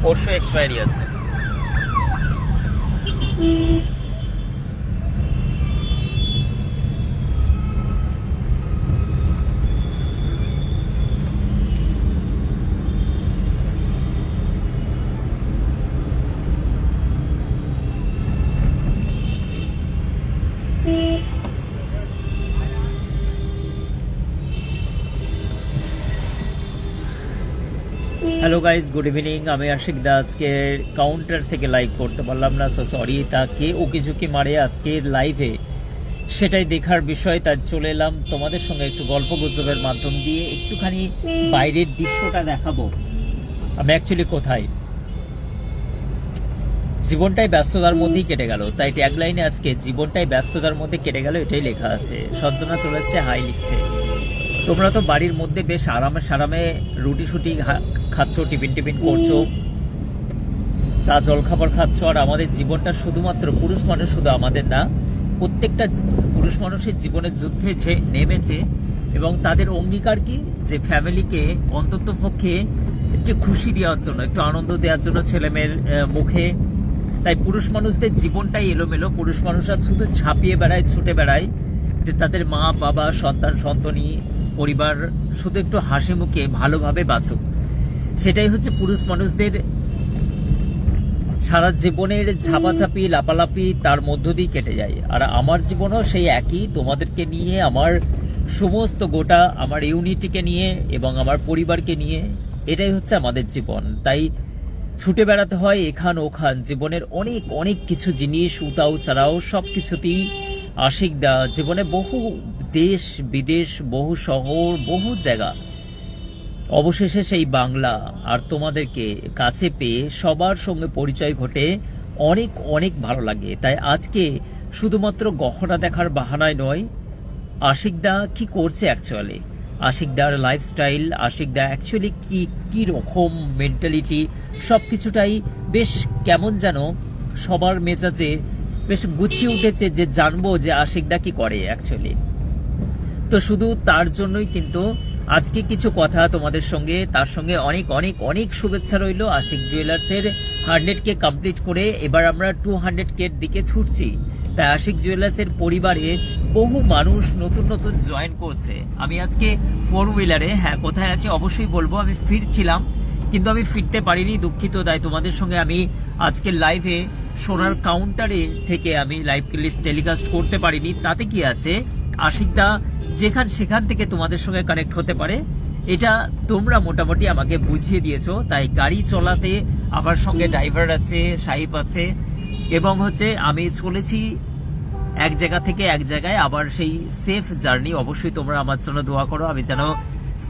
পরশু এক্সপায়ারি আছে। Hello guys, good evening. আমি আশিক দা আজকে কাউন্টার থেকে লাইভ করতে পারলাম না, সো সরি। তাকে উকি ঝুঁকি মারে আজকে লাইভে, সেটাই দেখার বিষয়। তাই চলে এলাম তোমাদের সঙ্গে একটু গল্প গুজবের মাধ্যম দিয়ে একটুখানি বাইরের দৃশ্যটা দেখাবো। আমি অ্যাকচুয়ালি কোথায়, জীবনটাই ব্যস্ততার মধ্যেই কেটে গেল। তাই ট্যাগলাইনে আজকে জীবনটাই ব্যস্ততার মধ্যে কেটে গেল এটাই লেখা আছে। সঞ্জনা চলে এসছে, হাই লিখছে। তোমরা তো বাড়ির মধ্যে বেশ আরামে সারামে রুটি শুটি খাচ্ছ, টিফিন টিফিন করছো, চা জল খাবার খাচ্ছ। আর আমাদের জীবনটা শুধুমাত্র পুরুষ মানুষ, শুধু আমাদের না, প্রত্যেকটা পুরুষ মানুষের জীবনের যুদ্ধে নেমেছে এবং তাদের অঙ্গীকার কি, যে ফ্যামিলিকে অন্তত পক্ষে একটু খুশি দেওয়ার জন্য, একটু আনন্দ দেওয়ার জন্য ছেলেমেয়ের মুখে। তাই পুরুষ মানুষদের জীবনটাই এলোমেলো। পুরুষ মানুষরা শুধু ঝাঁপিয়ে বেড়ায়, ছুটে বেড়ায়, যে তাদের মা বাবা সন্তান সন্তনি পরিবার শুধু একটু হাসি মুখে ভালোভাবে বাঁচুক। সেটাই হচ্ছে পুরুষ মানুষদের সারা জীবনের ঝাপাঝাপি লাপালাপি তার মধ্য দিয়ে কেটে যায়। আর আমার জীবনও সেই একই, তোমাদেরকে নিয়ে, আমার সমস্ত গোটা আমার ইউনিটিকে নিয়ে এবং আমার পরিবারকে নিয়ে। এটাই হচ্ছে আমাদের জীবন। তাই ছুটে বেড়াতে হয় এখান ওখান, জীবনের অনেক অনেক কিছু জিনিস উতাও ছাড়াও সব কিছুতেই আশিক দা জীবনে বহু দেশ বিদেশ, বহু শহর, বহু জায়গা, অবশেষে সেই বাংলা। আর তোমাদেরকে কাছে পেয়ে সবার সঙ্গে পরিচয় ঘটে অনেক অনেক ভালো লাগে। তাই আজকে শুধুমাত্র গহনা দেখার বাহানায় নয়, আশিক দা কি করছে অ্যাকচুয়ালি, আশিক দার লাইফস্টাইল, আশিক দা অ্যাকচুয়ালি কি রকম মেন্টালিটি, সব কিছুটাই বেশ কেমন যেন সবার মেজাজে বেশ গুছিয়ে উঠেছে, যে জানবো যে আশিক দা কি করে অ্যাকচুয়ালি। তো শুধু তার জন্যই কিন্তু আজকে কিছু কথা তোমাদের সঙ্গে, তার সঙ্গে অনেক অনেক অনেক শুভেচ্ছা রইল। আশিক জুয়েলার্সের 100K কমপ্লিট করে এবার আমরা 200K দিকে ছুটছি। তাই আশিক জুয়েলার্সের পরিবারে বহু মানুষ নতুন নতুন জয়েন করছে। আমি আজকে 4 হুইলারে, হ্যাঁ কোথায় আছি অবশ্যই বলবো। আমি ফিরছিলাম কিন্তু আমি ফিরতে পারিনি, দুঃখিত। তাই তোমাদের সঙ্গে আমি আজকে লাইভে সোনার কাউন্টারে থেকে আমি লাইভ টেলিকাস্ট করতে পারিনি। তাতে কি আছে, আশিক দা যেখান সেখান থেকে তোমাদের সঙ্গে কানেক্ট হতে পারে, এটা তোমরা মোটামুটি আমাকে বুঝিয়ে দিয়েছো। তাই গাড়ি চলাতে আমার সঙ্গে ড্রাইভার আছে, সাহিব আছে, এবং হচ্ছে আমি চলেছি এক জায়গা থেকে এক জায়গায়। আবার সেই সেফ জার্নি, অবশ্যই তোমরা আমার জন্য দোয়া করো, আমি যেন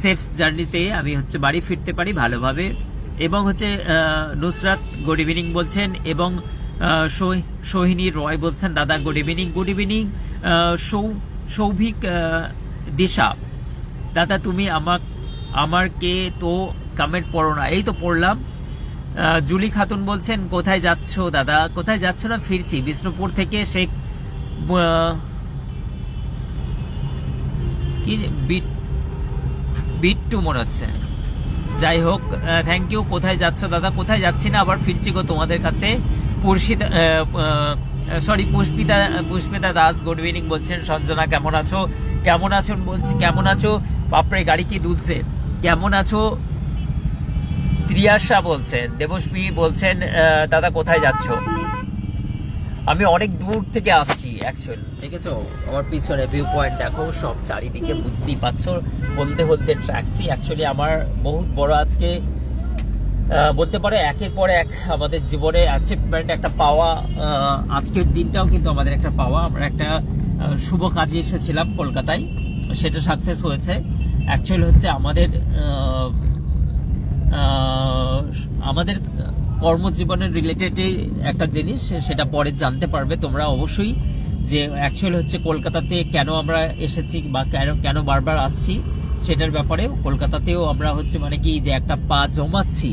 সেফ জার্নিতে আমি হচ্ছে বাড়ি ফিরতে পারি ভালোভাবে। এবং হচ্ছে নুসরাত গুড ইভিনিং বলছেন, এবং সোহিনী রয় বলছেন দাদা good evening. Good evening Souvik Disha, দাদা তুমি আমারকে তো কমেন্ট পড়ো না। এই তো পড়লাম। জুলি খাতুন বলছেন কোথায় যাচ্ছ দাদা? কোথায় যাচ্ছ না, ফিরছি বিষ্ণুপুর থেকে। শেখ কি বিট্টু মনে হচ্ছে, যাই হোক থ্যাংক ইউ। কোথায় যাচ্ছ দাদা? কোথায় যাচ্ছি না, আবার ফিরছি গো তোমাদের কাছে। পুষ্পিতা দাস গুড ইভিনিং বলছেন। সঞ্জনা কেমন আছো? কেমন আছো বলছি, কেমন আছো? বাপরে গাড়ি কি দুলছে। কেমন আছো? ত্রিয়াশা বলছেন, দেবস্মী বলছেন দাদা কোথায় যাচ্ছ? আমি অনেক দূর থেকে আসছি অ্যাকচুয়ালি, দেখেছো আমার পিছনে ভিউ পয়েন্ট দেখো, সব চারিদিকে বুঝতেই পারছো। হলদে হলদে ট্র্যাক্সি। অ্যাকচুয়ালি আমার বহুত বড় আজকে বলতে পারো একের পর এক আমাদের জীবনে অ্যাচিভমেন্ট, একটা পাওয়া। আজকের দিনটাও কিন্তু আমাদের একটা পাওয়া। আমরা একটা শুভ কাজে এসেছিলাম কলকাতায়, সেটা সাকসেস হয়েছে। অ্যাকচুয়ালি হচ্ছে আমাদের কর্মজীবনের রিলেটেড একটা জিনিস, সেটা পরে জানতে পারবে তোমরা অবশ্যই, যে অ্যাকচুয়ালি হচ্ছে কলকাতাতে কেন আমরা এসেছি বা কেন বারবার আসছি, সেটার ব্যাপারেও। কলকাতাতেও আমরা হচ্ছে মানে কি যে একটা পা জমাচ্ছি,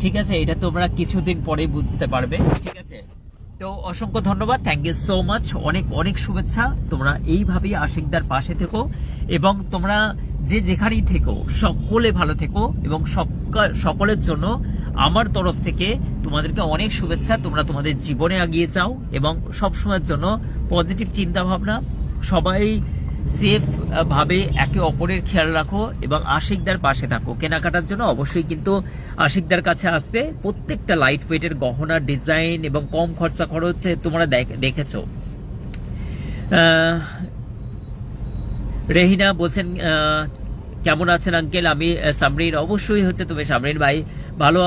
ঠিক আছে, এটা তোমরা কিছুদিন পরে বুঝতে পারবে, ঠিক আছে। তো অসংখ্য ধন্যবাদ, থ্যাংক ইউ সো মাচ, অনেক অনেক শুভেচ্ছা। তোমরা এইভাবেই আশিকদার পাশে থেকো এবং তোমরা যে যেখানেই থেকো সকলে ভালো থেকো এবং সকলের জন্য আমার তরফ থেকে তোমাদেরকে অনেক শুভেচ্ছা। তোমরা তোমাদের জীবনে এগিয়ে যাও এবং সব সময়ের জন্য পজিটিভ চিন্তা ভাবনা, সবাই সেফ ভাবে একে অপরের খেয়াল রাখো এবং আশিকদার পাশে থাকো। কেনাকাটার জন্য অবশ্যই কিন্তু আশিকদার কাছে আসবে। প্রত্যেকটা লাইট ওয়েটের গহনা ডিজাইন এবং কম খরচা খরচে তোমরা দেখেছো। রেহিনা বলছেন কেমন আছেন আঙ্কেল? আমি সামরিন। অবশ্যই হচ্ছে তুমি সামরিন ভাই ভালো।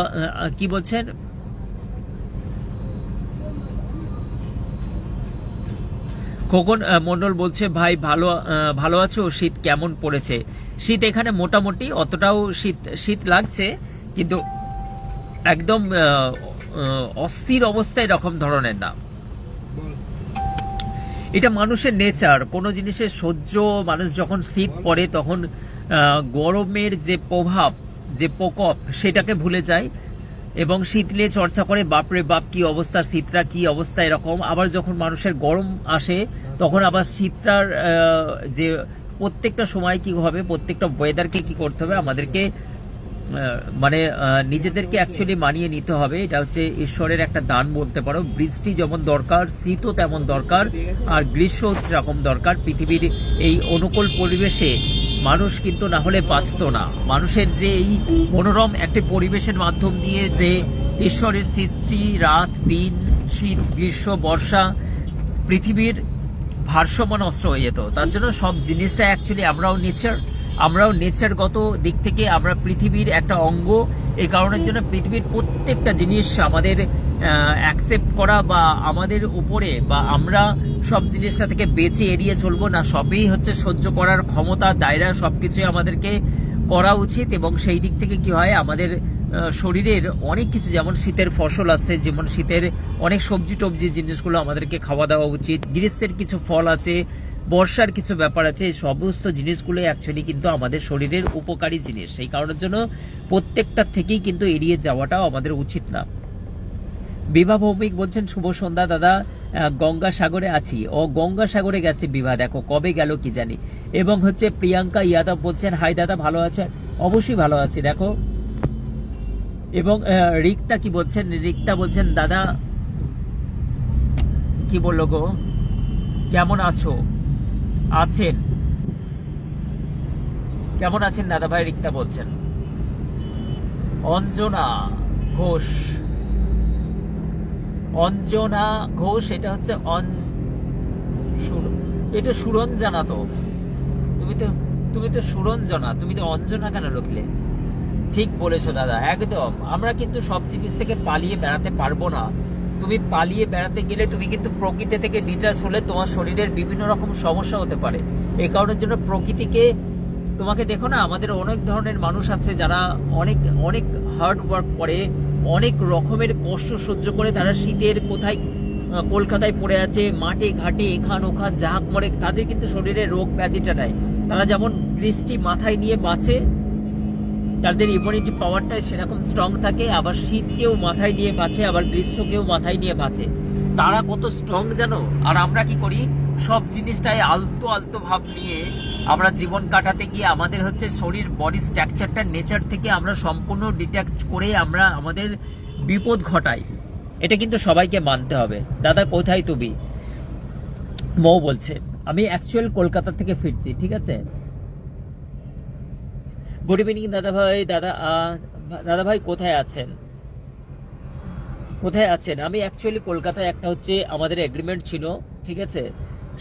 কি বলছেন? খোকন মন্ডল বলছে ভাই ভালো আছো? শীত কেমন পড়েছে? শীত এখানে মোটামুটি, অতটাও শীত লাগছে কিন্তু একদম অস্থির অবস্থায় এরকম ধরনের না। এটা মানুষের নেচার, কোনো জিনিসের সহ্য, মানুষ যখন শীত পড়ে তখন গরমের যে প্রভাব, যে প্রকোপ, সেটাকে ভুলে যায় এবং শীত নিয়ে চর্চা করে, বাপরে বাপ কি অবস্থা, শীতটা কি অবস্থা এরকম। আবার যখন মানুষের গরম আসে তখন আবার শীতটার যে প্রত্যেকটা সময় কি হবে, প্রত্যেকটা ওয়েদারকে কি করতে হবে, আমাদেরকে মানে নিজেদেরকে অ্যাকচুয়ালি মানিয়ে নিতে হবে। এটা হচ্ছে ঈশ্বরের একটা দান বলতে পারো। বৃষ্টি যেমন দরকার, শীতও তেমন দরকার, আর গ্রীষ্ম সেরকম দরকার। পৃথিবীর এই অনুকূল পরিবেশে মানুষ কিন্তু না হলে বাঁচত না। মানুষের যে এই মনোরম একটি পরিবেশের মাধ্যম দিয়ে যে ঈশ্বরের সৃষ্টি, রাত দিন, শীত গ্রীষ্ম বর্ষা, পৃথিবীর ভারসাম্য নষ্ট হয়ে যেত। তার জন্য সব জিনিসটা অ্যাকচুয়ালি আমরাও নেচারগত দিক থেকে আমরা পৃথিবীর একটা অঙ্গ। এই কারণের জন্য পৃথিবীর প্রত্যেকটা জিনিস আমাদের অ্যাকসেপ্ট করা বা আমাদের উপরে, বা আমরা সব জিনিসটা থেকে বেঁচে এড়িয়ে চলবো না, সবই হচ্ছে সহ্য করার ক্ষমতা, দায়রা, সবকিছুই আমাদেরকে করা উচিত। এবং সেই দিক থেকে কি হয়, আমাদের শরীরের অনেক কিছু, যেমন শীতের ফসল আছে, যেমন শীতের অনেক সবজি টবজি জিনিসগুলো আমাদেরকে খাওয়া দাওয়া উচিত। গ্রীষ্মের কিছু ফল আছে, বর্ষার কিছু ব্যাপার আছে, এই সমস্ত জিনিসগুলো অ্যাকচুয়ালি কিন্তু আমাদের শরীরের উপকারী জিনিস। সেই কারণের জন্য প্রত্যেকটা থেকেই কিন্তু এড়িয়ে যাওয়াটাও আমাদের উচিত না। বিভা ভৌমিক বলছেন শুভ সন্ধ্যা দাদা, গঙ্গাসাগরে আছি। ও গঙ্গাসাগরে গেছে বিভা, দেখো কবে গেল কি জানি। এবং হচ্ছে প্রিয়াঙ্কা ইয়াদব বলছেন হাই দাদা, ভালো আছেন? অবশ্যই ভালো আছি, দেখো। এবং রিক্তা কি বলছেন? রিক্তা বলছেন দাদা কি বললো গো, কেমন আছেন কেমন আছেন দাদা ভাই? রিক্তা বলছেন। অঞ্জনা ঘোষ, এটা হচ্ছে এটা সুরঞ্জনা। তো তুমি তো সুরঞ্জনা, তুমি তো অঞ্জনা কেন লিখলে? ঠিক বলেছো দাদা, একদম। আমরা কিন্তু সব জিনিস থেকে পালিয়ে বেড়াতে পারবো না। তুমি পালিয়ে বেড়াতে গেলে তুমি কিন্তু প্রকৃতি থেকে ডিটাচ হলে তোমার শরীরের বিভিন্ন রকম সমস্যা হতে পারে। এই কারণের জন্য প্রকৃতিকে, তোমাকে দেখো না, আমাদের অনেক ধরনের মানুষ আছে যারা অনেক অনেক হার্ড ওয়ার্ক করে, অনেক রকমের কষ্ট সহ্য করে, তারা শীতের কোথায় কলকাতায় পড়ে আছে, মাঠে ঘাটে এখান ওখান জাহাক মরে, তাদের কিন্তু শরীরে রোগ ব্যাধিটা নাই। তারা যেমন বৃষ্টি মাথায় নিয়ে বাঁচে, তাদের ইমিউনিটি পাওয়ারটা সেরকম স্ট্রং থাকে, আবার শীতকেও মাথায় নিয়ে বাঁচে, আবার গ্রীষ্মকেও মাথায় নিয়ে বাঁচে। তারা কত স্ট্রং জানো? আর আমরা কি করি, সব জিনিসটাই আলতো ভাব নিয়ে আমরা জীবন কাটাতে গিয়ে আমাদের হচ্ছে শরীর, বডি স্ট্রাকচারটা নেচার থেকে আমরা সম্পূর্ণ ডিট্যাচ করে আমরা আমাদের বিপদ ঘটাই। এটা কিন্তু সবাইকে মানতে হবে। দাদা কোথায় তুমি? মৌ বলছে আমি অ্যাকচুয়াল কলকাতা থেকে ফিরছি। ঠিক আছে, গুড ইভিনিং দাদা ভাই। দাদা ভাই কোথায় আছেন? আমি অ্যাকচুয়ালি কলকাতায় একটা হচ্ছে আমাদের এগ্রিমেন্ট ছিল, ঠিক আছে,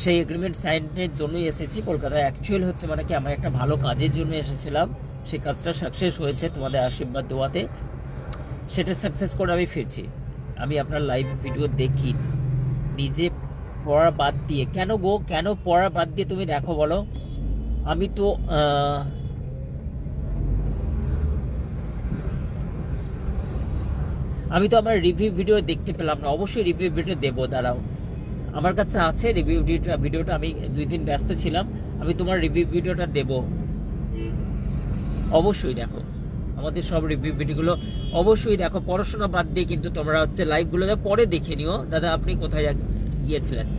সেই এগ্রিমেন্ট সাইনের জন্যই এসেছি কলকাতায়। অ্যাকচুয়াল হচ্ছে মানে কি, আমরা একটা ভালো কাজের জন্য এসেছিলাম, সেই কাজটা সাকসেস হয়েছে তোমাদের আশীর্বাদ দোয়াতে, সেটা সাকসেস করে আমি ফিরছি। আমি আপনার লাইভ ভিডিও দেখি, নিজে পড়া বাদ দিয়ে। কেন গো, কেন পড়া বাদ দিয়ে তুমি দেখো বলো? আমি তো আমার রিভিউ ভিডিও দেখতে পেলাম না। অবশ্যই রিভিউ ভিডিও দেবো, দাঁড়াও, আমার কাছে আছে রিভিউ ভিডিওটা। আমি 2 দিন ব্যস্ত ছিলাম, আমি তোমার রিভিউ ভিডিওটা দেব, অবশ্যই দেখো, আমাদের সব রিভিউ ভিডিওগুলো অবশ্যই দেখো। পড়াশোনা বাদ দিয়ে কিন্তু তোমরা হচ্ছে লাইভগুলো পরে দেখে নিও। দাদা আপনি কোথায় গিয়েছিলেন?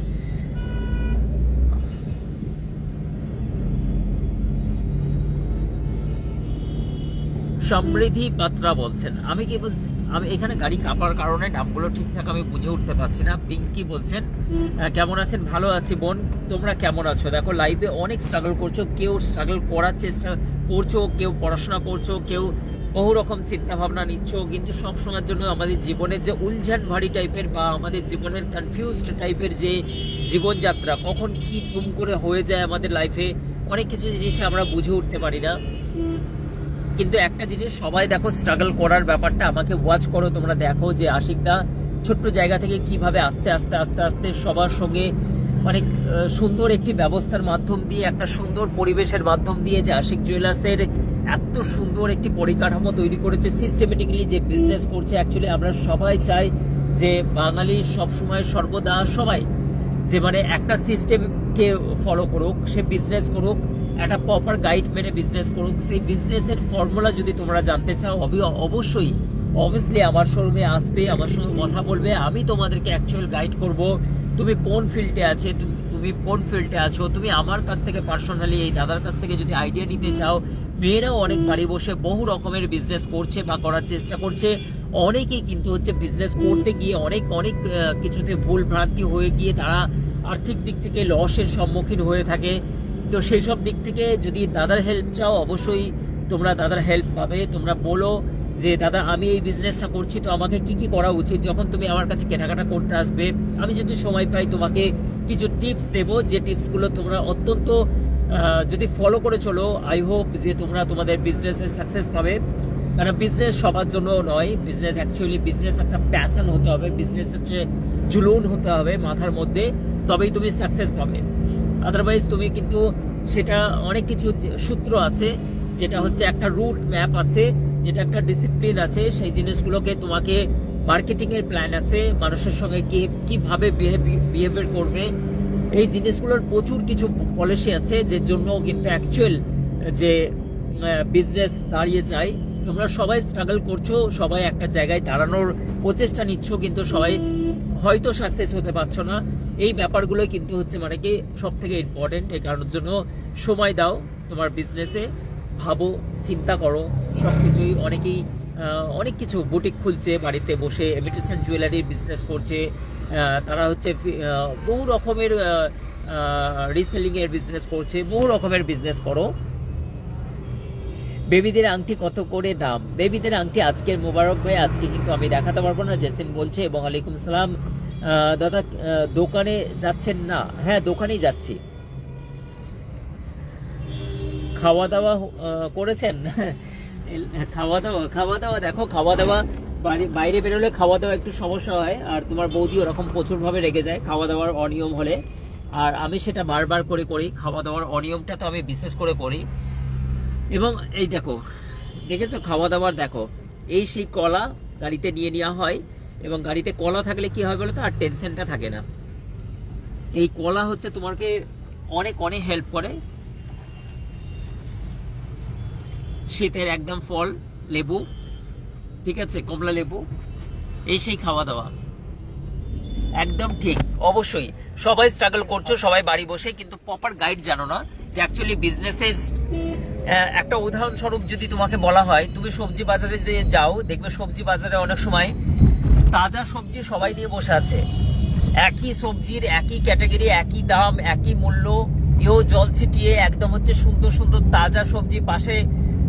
সমৃদ্ধি পাত্রা বলছেন, আমি কি বলছি, আমি এখানে গাড়ি কাঁপার কারণে নামগুলো ঠিকঠাক আমি বুঝে উঠতে পারছি না। পিঙ্কি বলছেন কেমন আছেন? ভালো আছি বোন, তোমরা কেমন আছো? দেখো লাইভে অনেক স্ট্রাগল করছো, কেউ স্ট্রাগল করার চেষ্টা করছো, কেউ পড়াশোনা করছো, কেউ বহু রকম চিন্তা ভাবনা নিচ্ছ, কিন্তু সব সময়ের জন্য আমাদের জীবনের যে উলঝান ভারী টাইপের বা আমাদের জীবনের কনফিউজড টাইপের যে জীবনযাত্রা, কখন কি তুম করে হয়ে যায় আমাদের লাইফে, অনেক কিছু জিনিস আমরা বুঝে উঠতে পারি না। কিন্তু একটা জিনিস সবাই দেখো স্ট্রাগল করার ব্যাপারটা, আমাকে ওয়াচ করো, তোমরা দেখো যে আশিকদা ছোট্ট জায়গা থেকে কিভাবে আস্তে আস্তে আস্তে আস্তে সবার সঙ্গে অনেক সুন্দর একটি ব্যবস্থার মাধ্যম দিয়ে, একটা সুন্দর পরিবেশের মাধ্যম দিয়ে যে আশিক জুয়েলার্সের এত সুন্দর একটি পরিকাঠামো তৈরি করেছে, সিস্টেমেটিক্যালি যে বিজনেস করছে। অ্যাকচুয়ালি আমরা সবাই চাই যে বাঙালি সবসময় সর্বদা সবাই যে মানে একটা সিস্টেমকে ফলো করুক, সে বিজনেস করুক, একটা প্রপার গাইড মেনে বিজনেস করুক। সেই বিজনেসের ফর্মুলা যদি তোমরা জানতে চাও, অবশ্যই অবভিয়াসলি আমার শোরুমে আসবে, আমার সঙ্গে কথা বলবে, আমি তোমাদেরকে অ্যাকচুয়াল গাইড করব। তুমি কোন ফিল্ডে আছে, তুমি কোন ফিল্ডে আছো, তুমি আমার কাছ থেকে পার্সোনালি এই দাদার কাছ থেকে যদি আইডিয়া নিতে চাও, মেয়েরাও অনেক বাড়ি বসে বহু রকমের বিজনেস করছে বা করার চেষ্টা করছে। অনেকেই কিন্তু হচ্ছে বিজনেস করতে গিয়ে অনেক অনেক কিছুতে ভুল ভ্রান্তি হয়ে গিয়ে তারা আর্থিক দিক থেকে লসের সম্মুখীন হয়ে থাকে। তো সেই সব দিক থেকে যদি দাদার হেল্প চাও, অবশ্যই তোমরা দাদার হেল্প পাবে। তোমরা বলো যে দাদা আমি এই বিজনেসটা করছি, তো আমাকে কি কি করা উচিত। যখন তুমি আমার কাছে কেনাকাটা করতে আসবে, আমি যদি সময় পাই তোমাকে কিছু টিপস দেবো, যে টিপসগুলো তোমরা অত্যন্ত যদি ফলো করে চলো, আই হোপ যে তোমরা তোমাদের বিজনেসে সাকসেস পাবে। কারণ বিজনেস সবার জন্য নয়, বিজনেস অ্যাকচুয়ালি বিজনেস একটা প্যাশন হতে হবে, বিজনেস হচ্ছে জুলুন হতে হবে মাথার মধ্যে, তবেই তুমি সাকসেস পাবে। আদারওয়াইজ তুমি কিন্তু সেটা অনেক কিছু সূত্র আছে, যেটা হচ্ছে একটা রুট ম্যাপ আছে, যেটা একটা ডিসিপ্লিন আছে, সেই জিনিসগুলোকে তোমাকে মার্কেটিং এর প্ল্যান আছে, মানুষের সঙ্গে কিভাবে বিহেভিয়ার করবে, এই জিনিসগুলোর প্রচুর কিছু পলিসি আছে, যে জন্য কিন্তু অ্যাকচুয়াল যে বিজনেস দাঁড়িয়ে যায়। তোমরা সবাই স্ট্রাগল করছো, সবাই একটা জায়গায় দাঁড়ানোর প্রচেষ্টা নিচ্ছ, কিন্তু সবাই হয়তো সাকসেস হতে পারছো না। এই ব্যাপারগুলো কিন্তু হচ্ছে মানে কি সব থেকে ইম্পর্টেন্ট। এই কারণের জন্য সময় দাও তোমার বিজনেসে, ভাবো, চিন্তা করো সব কিছুই। অনেকেই অনেক কিছু বুটিক খুলছে, বাড়িতে বসে ইমিটেশন জুয়েলারির বিজনেস করছে, তারা হচ্ছে বহু রকমের রিসেলিং এর বিজনেস করছে, বহু রকমের বিজনেস করো। বেবিদের আংটি কত করে দাম? বেবিদের আংটি আজকের মোবারক ভাই, আজকে কিন্তু আমি দেখাতে পারবো না, জেসিন বলছে। এবং আলাইকুম সালাম দাদা, দোকানে যাচ্ছেন না? হ্যাঁ দোকানেই যাচ্ছি। খাওয়া দাওয়া করেছেন? খাওয়া দাওয়া দেখো, খাওয়া দাওয়া বাইরে বেরোলে খাওয়া দাওয়া একটু সমস্যা হয়, আর তোমার বৌদি ওরকম প্রচুরভাবে রেগে যায় খাওয়া দাওয়ার অনিয়ম হলে, আর আমি সেটা বারবার করে করি। খাওয়া দাওয়ার অনিয়মটা তো আমি বিশেষ করে করি। এবং এই দেখো, দেখেছো খাওয়া দাওয়ার, দেখো এই সেই কলা গাড়িতে নিয়ে নেওয়া হয়, এবং গাড়িতে কলা থাকলে কি হয় বলো তো, আর টেনশনটা থাকে না। এই কলা হচ্ছে তোমাকে অনেক অনেক হেল্প করে। শীতের একদম ফল, লেবু, ঠিক আছে, কমলা লেবু, এই সেই খাওয়া দাওয়া একদম ঠিক। অবশ্যই সবাই স্ট্রাগল করছো, সবাই বাড়ি বসে, কিন্তু প্রপার গাইড জানো না যে অ্যাকচুয়ালি বিজনেসের একটা উদাহরণস্বরূপ যদি তোমাকে বলা হয়, তুমি সবজি বাজারে যদি যাও, দেখবে সবজি বাজারে অনেক সময় তাজা সবজি সবাই নিয়ে বসে আছে, একই সবজির একই ক্যাটাগরি, একই দাম, একই মূল্য, এও জল ছিটিয়ে একদম হচ্ছে সুন্দর সুন্দর তাজা সবজি পাশে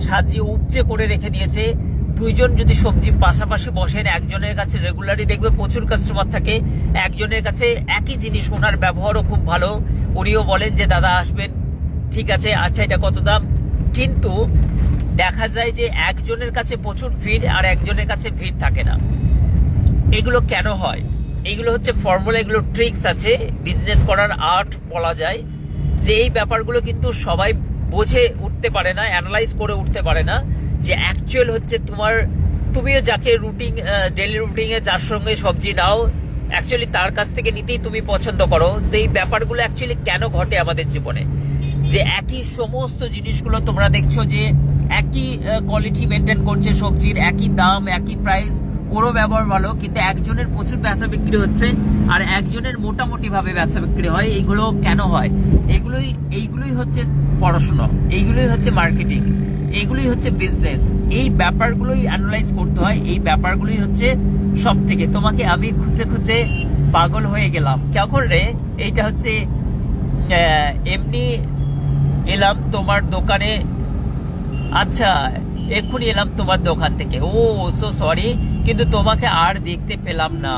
সাজিয়ে উপচে করে রেখে দিয়েছে। দুইজন যদি সবজি পাশাপাশি বসেন, একজনের কাছে রেগুলারই দেখবে প্রচুর কাস্টমার থাকে, একজনের কাছে একই জিনিস, ওনার ব্যবহারও খুব ভালো, উনিও বলেন যে দাদা আসবেন, ঠিক আছে, আচ্ছা এটা কত দাম, কিন্তু দেখা যায় যে একজনের কাছে প্রচুর ভিড় আর একজনের কাছে ভিড় থাকে না। এগুলো কেন হয়? এইগুলো হচ্ছে ফর্মুলা, এগুলো ট্রিক্স আছে, বিজনেস করার আর্ট বলা যায়, যে এই ব্যাপারগুলো কিন্তু সবাই বোঝে উঠতে পারে না, অ্যানালাইজ করে উঠতে পারে না, যে অ্যাকচুয়াল হচ্ছে তুমিও যাকে ডেইলি রুটিনে যার সঙ্গে সবজি নাও, অ্যাকচুয়ালি তার কাছ থেকে নিতেই তুমি পছন্দ করো। তো এই ব্যাপারগুলো অ্যাকচুয়ালি কেন ঘটে আমাদের জীবনে, যে একই সমস্ত জিনিসগুলো তোমরা দেখছো যে একই কোয়ালিটি মেনটেন করছে, সবজির একই দাম, একই প্রাইস, ওরও ব্যবহার ভালো, কিন্তু একজনের প্রচুর বেচা বিক্রি হচ্ছে আর একজনের মোটামুটি ভাবে বেচা বিক্রি হয়। এইগুলো কেন হয়? এইগুলোই হচ্ছে পড়াশোনা, এইগুলোই হচ্ছে মার্কেটিং, এইগুলোই হচ্ছে বিজনেস। এই ব্যাপারগুলোই অ্যানালাইজ করতে হয়, এই ব্যাপারগুলোই হচ্ছে সব থেকে। তোমাকে আমি খুঁজে খুঁজে পাগল হয়ে গেলাম। কেমন রে? এইটা হচ্ছে এমনি এলাম তোমার দোকানে, আচ্ছা এক্ষুনি এলাম তোমার দোকান থেকে, ও সো সরি, কিন্তু তোমাকে আর দেখতে পেলাম না,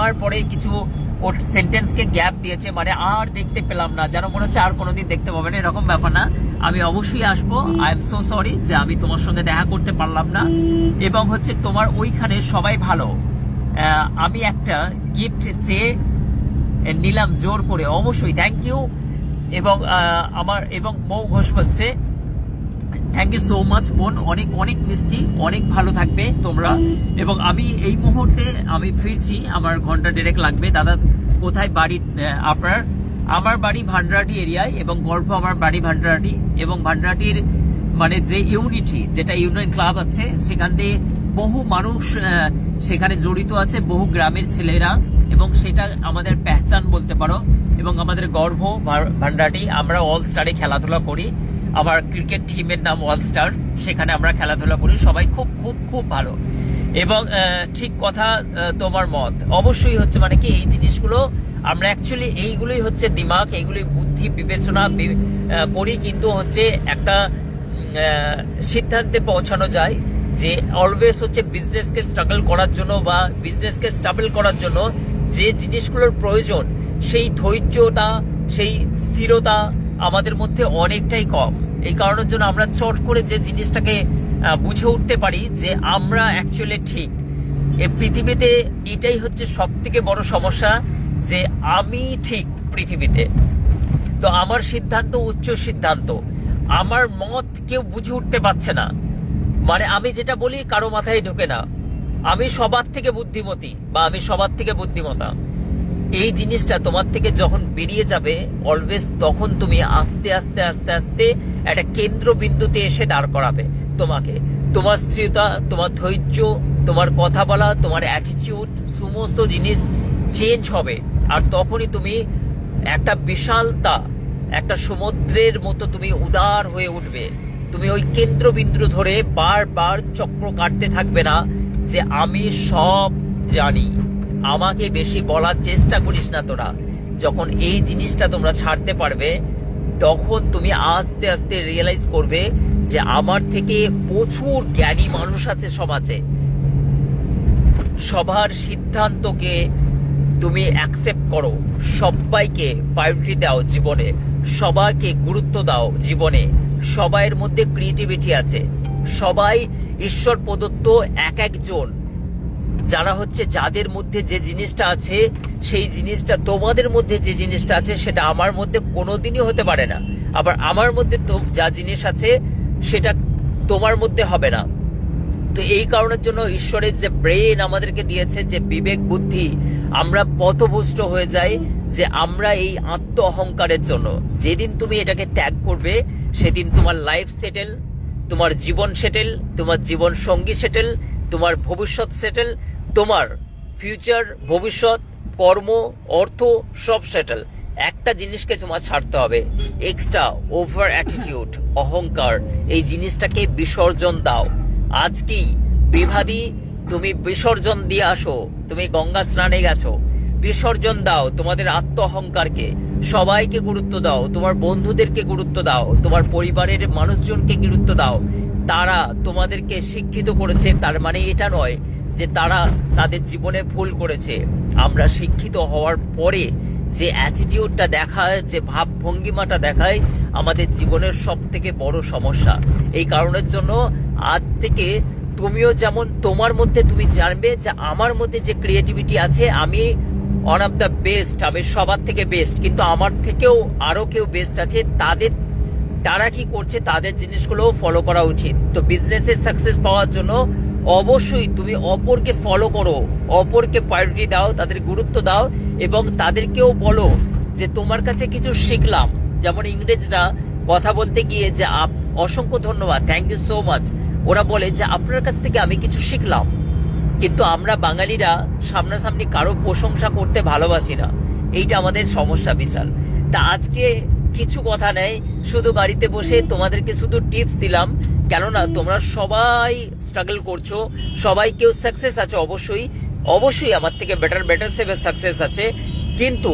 আর পরে কিছু ওর সেন্টেন্সকে গ্যাপ দিয়েছে, মানে আর দেখতে পেলাম না, যেন মনে হচ্ছে আর কোনোদিন দেখতে পাবে না, এরকম ব্যাপার না। আমি অবশ্যই আসবো, আই এম সো সরি যে আমি তোমার সঙ্গে দেখা করতে পারলাম না। এবং হচ্ছে তোমার ওইখানে সবাই ভালো, আমি একটা গিফট চেয়ে নিলাম জোর করে, অবশ্যই থ্যাংক ইউ। এবং এবং মৌ ঘোষ বলছে থ্যাংক ইউ সো মাচ বোন, অনেক অনেক মিষ্টি, অনেক ভালো থাকবে তোমরা। এবং আমি এই মুহূর্তে আমি ফিরছি, আমার ঘন্টা ডেরেক লাগবে। দাদা কোথায় বাড়ি আপনার? আমার বাড়ি ভান্ডারাটি এরিয়ায়, এবং গর্ভ আমার বাড়ি ভান্ডারাটি, এবং ভান্ডারাটির মানে যে ইউনিটি, যেটা ইউনিয়ন ক্লাব আছে, সেখান থেকে বহু মানুষ সেখানে জড়িত আছে, বহু গ্রামের ছেলেরা, এবং সেটা আমাদের পেহচান বলতে পারো। এবং আমাদের গর্ভ ভান্ডারাটি, আমরা অল স্টারে খেলাধুলা করি, আমার ক্রিকেট টিমের নাম অল স্টার, সেখানে আমরা খেলাধুলা করি, সবাই খুব খুব খুব ভালো। এবং ঠিক কথা, তোমার মত অবশ্যই হচ্ছে মানে কি এই জিনিসগুলো আমরা অ্যাকচুয়ালি এইগুলোই হচ্ছে দিমাগ, এইগুলোই বুদ্ধি বিবেচনা করি, কিন্তু হচ্ছে একটা সিদ্ধান্তে পৌঁছানো যায় যে অলওয়েজ হচ্ছে বিজনেসকে স্ট্রাগল করার জন্য বা বিজনেসকে স্টেবল করার জন্য যে জিনিসগুলোর প্রয়োজন, সেই ধৈর্যতা, সেই স্থিরতা আমাদের মধ্যে অনেকটাই কম। এই কারণের জন্য আমরা চট করে যে জিনিসটাকে বুঝে উঠতে পারি যে আমরা অ্যাকচুয়ালি ঠিক। এই পৃথিবীতে এটাই হচ্ছে সব থেকে বড় সমস্যা, যে আমি ঠিক পৃথিবীতে। তো আমার সিদ্ধান্ত উচ্চ সিদ্ধান্ত, আমার মত কেউ বুঝে উঠতে পারছে না, মানে আমি যেটা বলি কারো মাথায় ঢোকে না, আমি সবার থেকে বুদ্ধিমতী বা আমি সবার থেকে বুদ্ধিমতা। এই জিনিসটা তোমার থেকে যখন বেরিয়ে যাবে অলওয়েজ, তখন তুমি আস্তে আস্তে আস্তে আস্তে একটা কেন্দ্রবিন্দুতে এসে দাঁড় করাবে তোমাকে। তোমার স্থিরতা, তোমার ধৈর্য, তোমার কথা বলা, তোমার অ্যাটিটিউড, সমস্ত জিনিস চেঞ্জ হবে। আর তখনই তুমি একটা বিশালতা, একটা সমুদ্রের মতো তুমি উদার হয়ে উঠবে। তুমি ওই কেন্দ্রবিন্দু ধরে বারবার চক্র কাটতে থাকবে না যে আমি সব জানি, আমাকে বেশি বলার চেষ্টা করিস না তোরা। যখন এই জিনিসটা তোমরা ছাড়তে পারবে, তখন তুমি আস্তে আস্তে রিয়েলাইজ করবে যে আমার থেকে প্রচুর জ্ঞানী মানুষ আছে সমাজে। সবার সিদ্ধান্তকে তুমি অ্যাকসেপ্ট করো, সবাইকে প্রায়োরিটি দাও জীবনে, সবাইকে গুরুত্ব দাও জীবনে। সবাইয়ের মধ্যে ক্রিয়েটিভিটি আছে, সবাই ঈশ্বর প্রদত্ত এক একজন, যারা হচ্ছে যাদের মধ্যে যে জিনিসটা আছে, সেই জিনিসটা তোমাদের মধ্যে যে জিনিসটা আছে সেটা আমার মধ্যে কোনোদিনই হতে পারে না। আবার আমার মধ্যে যা জিনিস আছে সেটা তোমার মধ্যে হবে না। তো এই কারণের জন্য ঈশ্বরের যে ব্রেন আমাদেরকে দিয়েছে, যে বিবেক বুদ্ধি, আমরা পথভ্রষ্ট হয়ে যাই যে আমরা এই আত্ম অহংকারের জন্য। যেদিন তুমি এটাকে ত্যাগ করবে, সেদিন তোমার লাইফ সেটেল, তোমার জীবন সেটেল, তোমার জীবন সঙ্গী সেটেল, তোমার ভবিষ্যৎ সেটেল, তোমার ফিউচার, ভবিষ্যৎ, কর্ম, অর্থ সব সেটেল। একটা জিনিসকে তোমার ছাড়তে হবে, এক্সট্রা ওভার অ্যাটিটিউড, অহংকার, এই জিনিসটাকে বিসর্জন দাও আজকেই। বিভাদি, তুমি বিসর্জন দিয়ে আসো। তুমি গঙ্গা স্নানে গেছো, বিসর্জন দাও তোমাদের আত্ম অহংকারকে। সবাইকে গুরুত্ব দাও, তোমার বন্ধুদেরকে গুরুত্ব দাও, তোমার পরিবারের মানুষজনকে গুরুত্ব দাও। তারা তোমাদেরকে শিক্ষিত করেছে, তার মানে এটা নয় যে তারা তাদের জীবনে ভুল করেছে। আমরা শিক্ষিত হওয়ার পরে যে অ্যাটিটিউডটা দেখায়, যে ভাব ভঙ্গিমাটা দেখায়, আমাদের জীবনের সব থেকে বড় সমস্যা। এই কারণের জন্য আজ থেকে তুমিও যেমন তোমার মধ্যে তুমি জানবে যে আমার মধ্যে যে ক্রিয়েটিভিটি আছে, আমি ওয়ান অফ দ্য বেস্ট, আমি সবার থেকে বেস্ট, কিন্তু আমার থেকেও আরো কেউ বেস্ট আছে। তারা কি করছে, তাদের জিনিসগুলোও ফলো করা উচিত। তো বিজনেসের সাকসেস পাওয়ার জন্য অবশ্যই তুমি অপরকে ফলো করো, অপরকে প্রায়োরিটি দাও, তাদের গুরুত্ব দাও, এবং তাদেরকেও বলো যে তোমার কাছে কিছু শিখলাম, যেমন ইংরেজরা কথা বলতে গিয়ে যে অসংখ্য ধন্যবাদ, থ্যাংক ইউ সো মাচ, ওরা বলে যে আপনার কাছ থেকে আমি কিছু শিখলাম। কিন্তু আমরা বাঙালিরা সামনাসামনি কারো প্রশংসা করতে ভালোবাসি না, এইটা আমাদের সমস্যা বিশাল। তা আজকে কিছু কথা নেই, শুধু বাড়িতে বসে তোমাদেরকে শুধু টিপস দিলাম, কেননা তোমরা সবাই স্ট্রাগল করছো, সবাই কেউ সাকসেস আছে, অবশ্যই অবশ্যই আমার থেকে বেটার সেভের সাকসেস আছে, কিন্তু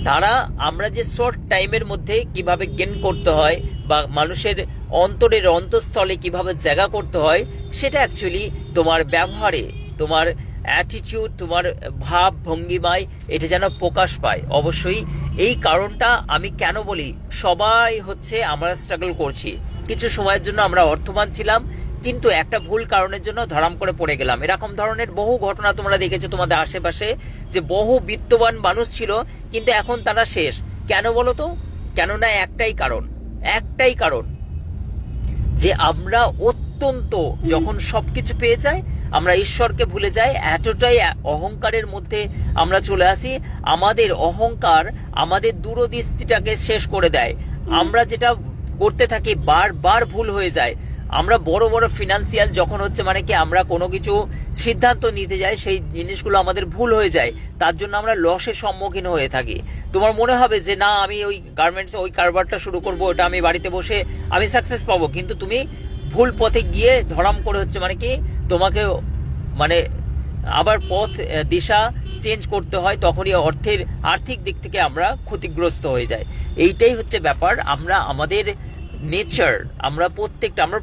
তারা আমরা যে শর্ট টাইমের মধ্যে কিভাবে গেন করতে হয় বা মানুষের অন্তরের অন্তঃস্থলে কিভাবে জায়গা করতে হয়, সেটা অ্যাকচুয়ালি তোমার ব্যবহারে, তোমার অ্যাটিটিউড, তোমার ভাব ভঙ্গিমায় এটা যেন প্রকাশ পায়। অবশ্যই এই কারণটা আমি কেন বলি, সবাই হচ্ছে আমরা স্ট্রাগল করছি, কিছু সময়ের জন্য আমরা অর্থবান ছিলাম, কিন্তু একটা ভুল কারণের জন্য ধরাম করে পড়ে গেলাম। এরকম ধরনের বহু ঘটনা তোমরা দেখেছো তোমাদের আশেপাশে, যে বহু বিত্তবান মানুষ ছিল কিন্তু এখন তারা শেষ। কেন বলো তো? কেননা একটাই কারণ যে আমরা অত্যন্ত যখন সবকিছু পেয়ে যাই আমরা ঈশ্বরকে ভুলে যাই, এতটাই অহংকারের মধ্যে আমরা চলে আসি, আমাদের অহংকার আমাদের দূরদৃষ্টিটাকে শেষ করে দেয়। আমরা যেটা করতে থাকি বারবার ভুল হয়ে যায়। আমরা বড় বড় ফিনান্সিয়াল যখন হচ্ছে মানে কি আমরা কোনো কিছু সিদ্ধান্ত নিতে যাই, সেই জিনিসগুলো আমাদের ভুল হয়ে যায়, তার জন্য আমরা লসের সম্মুখীন হয়ে থাকি। তোমার মনে হবে যে না আমি ওই গার্মেন্টসে ওই কারবারটা শুরু করবো, ওটা আমি বাড়িতে বসে আমি সাকসেস পাবো, কিন্তু তুমি ভুল পথে গিয়ে ধরাম করে হচ্ছে মানে কি তোমাকে মানে আবার পথ দিশা চেঞ্জ করতে হয়, তখনই আর্থিক দিক থেকে আমরা ক্ষতিগ্রস্ত হয়ে যাই। এইটাই হচ্ছে ব্যাপার। আমরা আমাদের নেচার, আমরা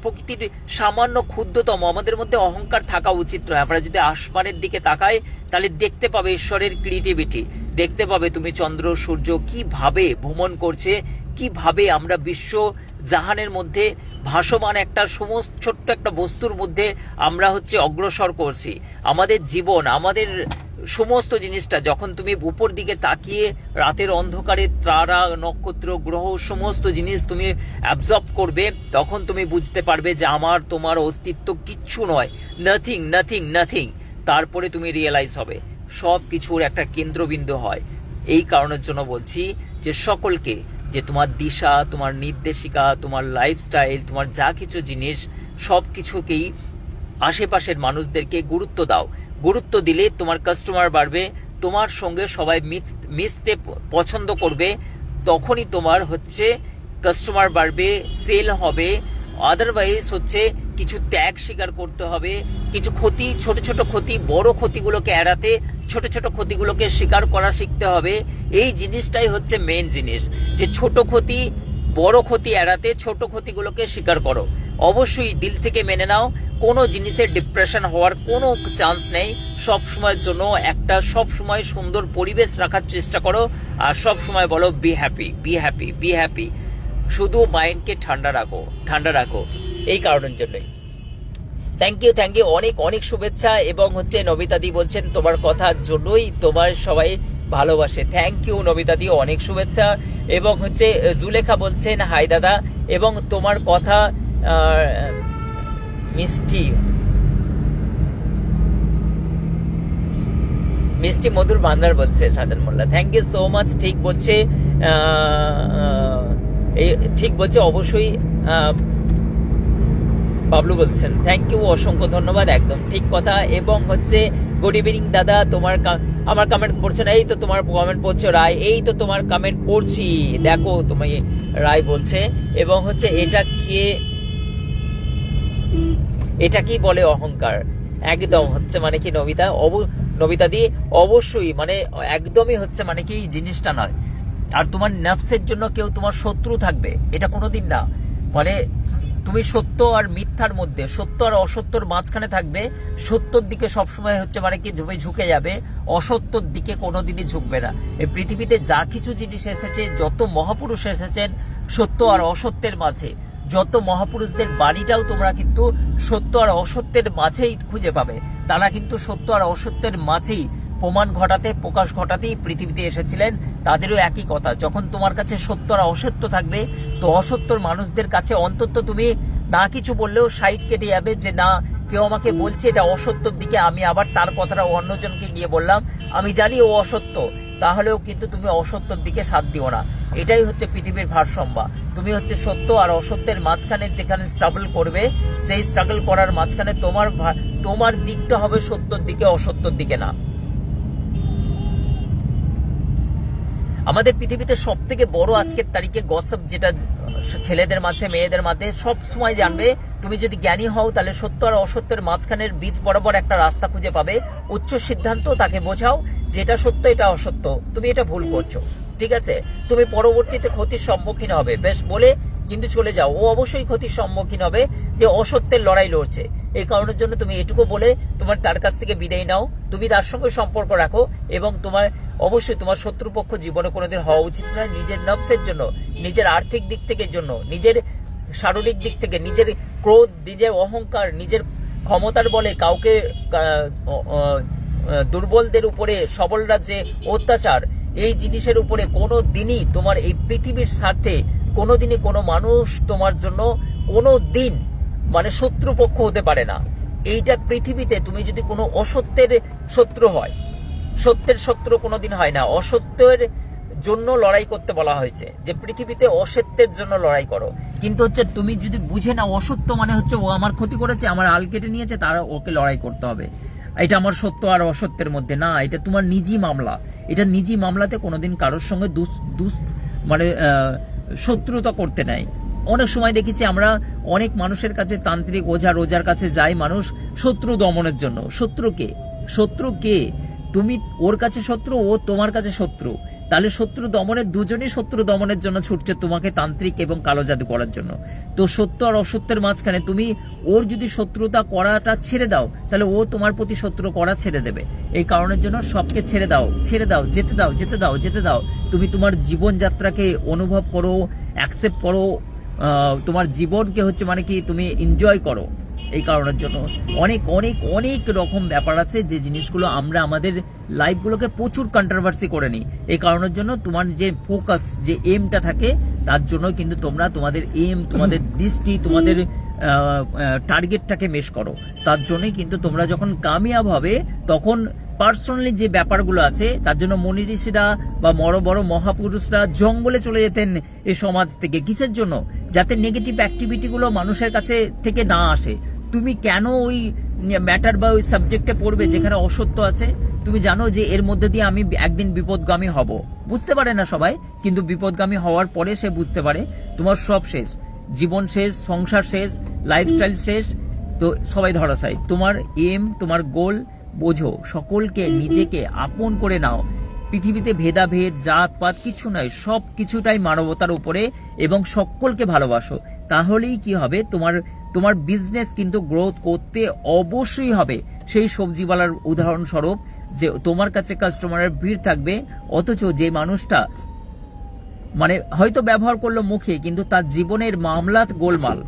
প্রকৃতির সামান্য ক্ষুদ্রতম, আমাদের মধ্যে অহংকার থাকা উচিত নয়। আমরা যদি আসমানের দিকে তাকাই তাহলে দেখতে পাবে ঈশ্বরের ক্রিয়েটিভিটি, দেখতে পাবে তুমি চন্দ্র সূর্য কিভাবে ভ্রমণ করছে, কিভাবে আমরা বিশ্ব জাহানের মধ্যে ভাসমান একটা ছোট্ট একটা বস্তুর মধ্যে আমরা হচ্ছে অগ্রসর করছি। আমাদের জীবন, আমাদের সমস্ত জিনিসটা যখন তুমি উপর দিকে তাকিয়ে রাতের অন্ধকারে তারা নক্ষত্র গ্রহ সমস্ত জিনিস তুমি অ্যাবজর্ব করবে, তখন তুমি বুঝতে পারবে যে আমার তোমার অস্তিত্ব কিচ্ছু নয়, নাথিং। তারপরে তুমি রিয়েলাইজ হবে সব কিছুর একটা কেন্দ্রবিন্দু হয়। এই কারণের জন্য বলছি যে সকলকে, যে তোমার দিশা, তোমার নির্দেশিকা, তোমার লাইফস্টাইল, তোমার যা কিছু জিনিস সব কিছুকেই আশেপাশের মানুষদেরকে গুরুত্ব দাও। গুরুত্ব দিলে তোমার কাস্টমার বাড়বে, তোমার সঙ্গে সবাই মিশতে পছন্দ করবে, তখনই তোমার হচ্ছে কাস্টমার বাড়বে, সেল হবে। আদারওয়াইজ হচ্ছে কিছু ত্যাগ স্বীকার করতে হবে, কিছু ক্ষতি, ছোট ছোট ক্ষতি, বড় ক্ষতিগুলোকে এড়াতে ছোট ছোট ক্ষতিগুলোকে স্বীকার করা শিখতে হবে। এই জিনিসটাই হচ্ছে মেন জিনিস, যে ছোট ক্ষতি বড় ক্ষতি এড়াতে ছোট ক্ষতিগুলোকে স্বীকার করো। অবশ্যই দিল থেকে মেনে নাও, কোনো জিনিসের ডিপ্রেশন হওয়ার কোনো চান্স নেই। সব সময়ের জন্য একটা সব সময় সুন্দর পরিবেশ রাখার চেষ্টা করো, আর সব সময় বলো বি হ্যাপি। শুধু মাইন্ডকে ঠান্ডা রাখো। এই কারণের জন্যই থ্যাংক ইউ, অনেক শুভেচ্ছা। এবং হচ্ছে নবিতাদি বলছেন তোমার কথার জন্যই তোমার সবাই ভালোবাসে। থ্যাংক ইউ নবিতাদি, অনেক শুভেচ্ছা। এবং হচ্ছে জুলেখা বলছেন হাই দাদা, এবং তোমার কথা মিষ্টি মধুর বান্দার বলছে Sajan Molla. Thank you so much. ঠিক বলছে অবশ্যই। বাবলু বলছেন থ্যাংক ইউ, অসংখ্য ধন্যবাদ, একদম ঠিক কথা। এবং হচ্ছে গুড ইভিনিং দাদা, আমার কমেন্ট পড়ছো না? এই তো তোমার কমেন্ট পড়ছো রায়, এই তো তোমার কমেন্ট পড়ছি, দেখো তুমি রায় বলছে। এবং হচ্ছে এটা কি বলে অহংকার? একদম হচ্ছে মানে কি নবিতা দি অবশ্যই মানে একদমই হচ্ছে মানে কি জিনিসটা নয়। আর তোমার নফসের জন্য কেউ তোমার শত্রু থাকবে এটা কোনোদিন না। মানে তুমি সত্য আর মিথ্যার মধ্যে, সত্য আর অসত্যর মাঝখানে থাকবে। সত্যর দিকে সবসময় হচ্ছে মানে কি তুমি ঝুঁকে যাবে, অসত্যর দিকে কোনোদিনই ঝুঁকবে না। এই পৃথিবীতে যা কিছু জিনিস এসেছে, যত মহাপুরুষ এসেছেন সত্য আর অসত্যের মাঝে, যত মহাপুরুষদের বাণীটাও তোমরা কিন্তু সত্য আর অসত্যের মাঝেই খুঁজে পাবে। তারা কিন্তু সত্য আর অসত্যের মাঝেই প্রমাণ ঘটাতে, প্রকাশ ঘটাতেই পৃথিবীতে এসেছিলেন। তাদেরও একই কথা, যখন তোমার কাছে সত্য আর অসত্য থাকবে, তো অসত্যর মানুষদের কাছে অন্তত তুমি না কিছু বললেও সাইড কেটে যাবে, যে না কেউ আমাকে বলছে এটা অসত্যর দিকে, আমি আবার তার কথাটা অন্যজনকে গিয়ে বললাম, আমি জানি ও অসত্য, তাহলেও কিন্তু তুমি অসত্যর দিকে সাথ দিও না। এটাই হচ্ছে পৃথিবীর ভারসাম্য। তুমি হচ্ছে সত্য আর অসত্যের মাঝখানে যেখানে স্ট্রাগল করবে, সেই স্ট্রাগল করার মাঝখানে তোমার দিকটা হবে সত্যর দিকে, অসত্যর দিকে না। আমাদের পৃথিবীতে সব থেকে বড় আজকের তারিখে গসপ, যেটা ছেলেদের মাঝে মেয়েদের মাঝে সব সময় জানবে, তুমি যদি জ্ঞানী হও তাহলে সত্য আর অসত্যের মাঝখানের বীজ বরাবর একটা রাস্তা খুঁজে পাবে। উচ্চ সিদ্ধান্ত তাকে বোঝাও যেটা সত্য এটা অসত্য, তুমি এটা ভুল করছো, ঠিক আছে, তুমি পরবর্তীতে ক্ষতির সম্মুখীন হবে, বেশ বলে কিন্তু চলে যাও। ও অবশ্যই ক্ষতির সম্মুখীন হবে, যে অসত্যের লড়াই লড়ছে। এই কারণের জন্য তুমি এটুকু বলে তার কাছ থেকে বিদায় নাও, তুমি তার সঙ্গে সম্পর্ক রাখো, এবং অবশ্যই তোমার শত্রুপক্ষ জীবনে কোনোদিন হওয়া উচিত নয়। নিজের নফসের জন্য, নিজের আর্থিক দিক থেকে জন্য, নিজের শারীরিক দিক থেকে, নিজের ক্রোধ, নিজের অহংকার, নিজের ক্ষমতার বলে কাউকে দুর্বলদের উপরে সবলরা যে অত্যাচার, এই জিনিসের উপরে কোনো দিনই তোমার এই পৃথিবীর স্বার্থে কোনোদিনই কোনো মানুষ তোমার জন্য কোনো দিন শত্রুপক্ষ হতে পারে না। এইটা পৃথিবীতে তুমি যদি কোনো অসত্যের শত্রু হয়, সত্যের শত্রু কোনোদিন হয় না। অসত্যের জন্য লড়াই করতে বলা হয়েছে, যে পৃথিবীতে অসত্যের জন্য লড়াই করো, কিন্তু হচ্ছে তুমি যদি বুঝে না অসত্য হচ্ছে ও আমার ক্ষতি করেছে, আমার আল কেটে নিয়েছে, তারা ওকে লড়াই করতে হবে, এটা আমার সত্য আর অসত্যের মধ্যে না, এটা তোমার নিজি মামলা। এটা নিজি মামলাতে কোনোদিন কারোর সঙ্গে শত্রুতা করতে নাই। অনেক সময় দেখেছি আমরা অনেক মানুষের কাছে, তান্ত্রিক ওঝা রোজার কাছে যায় মানুষ শত্রু দমনের জন্য। শত্রু কে? তুমি ওর কাছে শত্রু, ও তোমার কাছে শত্রু, তাহলে শত্রু দমনের, দুজনই শত্রু দমনের জন্য ছুটছে তোমাকে তান্ত্রিক এবং কালো জাদু করার জন্য। তো সত্য আর অসত্যের মাঝখানে তুমি ওর যদি শত্রুতা করাটা ছেড়ে দাও, তাহলে ও তোমার প্রতি শত্রু করা ছেড়ে দেবে। এই কারণের জন্য সবকে ছেড়ে দাও, যেতে দাও। তুমি তোমার জীবনযাত্রাকে অনুভব করো, অ্যাকসেপ্ট করো, তোমার জীবনকে হচ্ছে কি তুমি এনজয় করো। এই কারণের জন্য অনেক অনেক অনেক রকম ব্যাপার আছে, যে জিনিসগুলো আমরা আমাদের লাইফগুলোকে প্রচুর কন্ট্রোভার্সি করে নিই। এই কারণের জন্য তোমার যে ফোকাস, যে এমটা থাকে, তার জন্য কিন্তু তোমরা তোমাদের এম, তোমাদের দৃষ্টি, তোমাদের টার্গেটটাকে মেশ করো। তার জন্যই কিন্তু তোমরা যখন কামিয়াব হবে, তখন পার্সোনালি যে ব্যাপারগুলো আছে, তার জন্য মনি ঋষিরা বা বড় বড় মহাপুরুষরা জঙ্গলে চলে যেতেন এই সমাজ থেকে। কিসের জন্য? যাতে নেগেটিভ অ্যাক্টিভিটিগুলো মানুষের কাছে থেকে না আসে। তুমি কেন ওই ম্যাটার বা ওই সাবজেক্টে পড়বে যেখানে অসত্য আছে? তুমি জানো যে এর মধ্যে দিয়ে আমি একদিন বিপদগামী হব। বুঝতে পারে না সবাই, কিন্তু বিপদগামী হওয়ার পরে সে বুঝতে পারে তোমার সব শেষ, জীবন শেষ, সংসার শেষ, লাইফস্টাইল শেষ, তো সবাই ধরাশায়ী। তোমার এম, তোমার গোল বোঝো, সকলকে নিজেকে আপন করে নাও। পৃথিবীতে ভেদাভেদ, জাতপাত কিছু নয়, সব কিছুটাই মানবতার উপরে, এবং সকলকে ভালোবাসো। তাহলেই কি হবে, তোমার বিজনেস কিন্তু গ্রোথ করতে অবশ্যই হবে। সেই সবজিওয়ালার উদাহরণস্বরূপ, যে তোমার কাছে কাস্টমারের ভিড় থাকবে, অথচ যে মানুষটা হয়তো ব্যবহার করলো মুখে, কিন্তু তার জীবনের মামলাত গোলমাল,